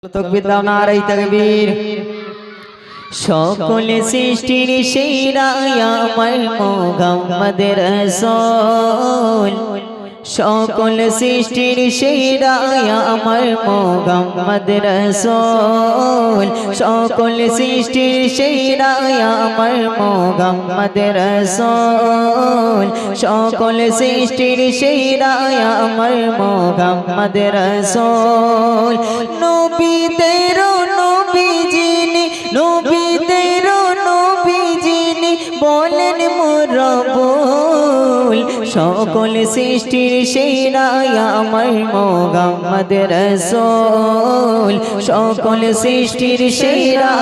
তাকবীর দাও নারায়ে তাকবীর। সকল সৃষ্টির সেরা আমার মুহাম্মদ রাসূল, সকল সৃষ্টির সেরা আমার মুহাম্মদ রাসূল, সকল সৃষ্টির সেরা আমার মুহাম্মদ রাসূল, সকল সৃষ্টির সেরা আমার মুহাম্মদ রাসূল। নবীদের নবী যিনি, নবীদের নবী যিনি বলেন মোর রব্বুল, সকল সৃষ্টির সেরা আমার মুহাম্মদ রাসূল, সকল সৃষ্টির সেরা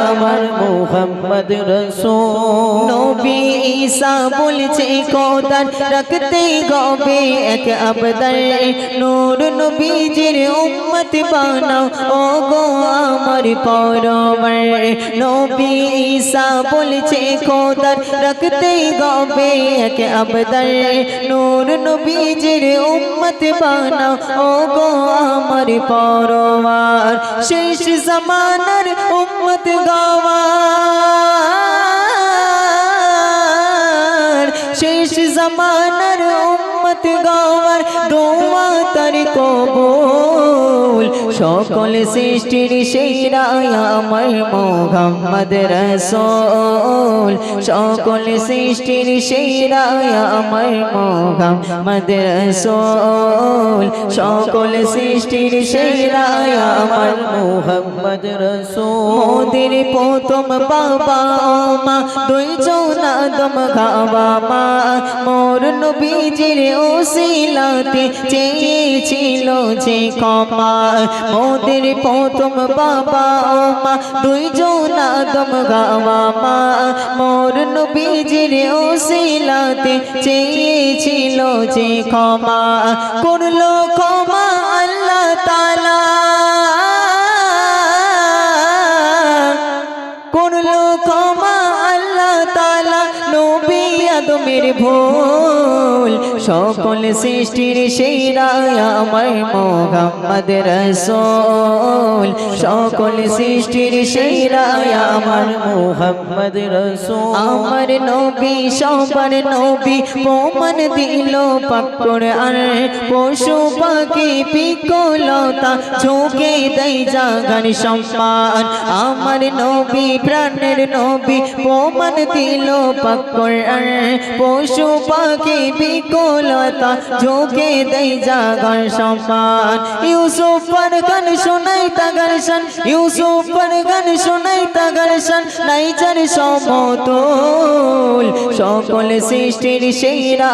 আমার মুহাম্মদ রাসূল। নবী ঈসা বলছে খোদার রাখতে গবে এক আবদার, নূর নবীজির উম্মত বানাও ও গো আমার পরওয়ার। নবী ঈসা বলছে খোদার রাখতে গবে এক আবদার, নূর নবীজির উম্মত বানাও ও গো আমার পরওয়ার। শেষ জামানার উম্মত গাওয়ার, শেষ জামানার উম্মত গাওয়ার দোয়া তার কবুল, সকল সৃষ্টির সেরা আমার মুহাম্মদ রাসূল, সকল সৃষ্টির সেরা আমার মুহাম্মদ রাসূল, সকল সৃষ্টির সেরা আমার মুহাম্মদ রাসূল। মোদের প্রথম বাবা মা দুইজন আদম খাওয়া মা, মোর নবীজির ওসিলাতে চেয়েছিল যে ক্ষমা। মোদের প্রথম বাবা মা দুইজন আদম খাওয়া মা, মোর নবীজির ওসিলাতে চেয়েছিল যে ক্ষমা। করলো ক্ষমা আল্লাহ তাআলা, করলো ক্ষমা আল্লাহ তাআলা নবী আদমের ভুল, সকল সৃষ্টির সেরা আমার মুহাম্মদ রাসূল, সকল সৃষ্টির সেরা আমার মুহাম্মদ রাসূল। আমার নবী সবার নবী প্রমাণ দিল পাক কোরআন, পশু পাখি পিকলতা ঝুঁকে দেয় জাগার সম্মান। আমার নবী প্রাণের নবী প্রমাণ দিল পাক কোরআন, পশু পাখি পিকলতা ঝুঁকে দেয় জাগার সম্মান। ইউসুফের গান শোনাই তাগার শান, ইউসুফের গান শোনাই তাগার শান, নাই যার সমতুল, সকল সৃষ্টির সেরা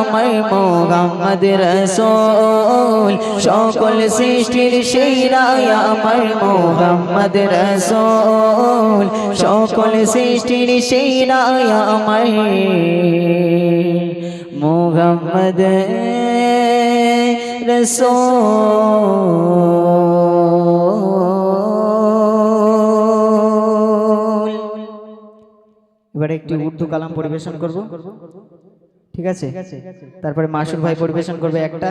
আমার মুহাম্মদ রাসূল, সকল সৃষ্টির সেরা আমার মুহাম্মদ রাসূল, সকল সৃষ্টির সেরা আমার মুহাম্মদ রাসূল। এবারে একটি উর্দু কালাম পরিবেশন করব, ঠিক আছে? তারপরে মাসুর ভাই পরিবেশন করবে একটা।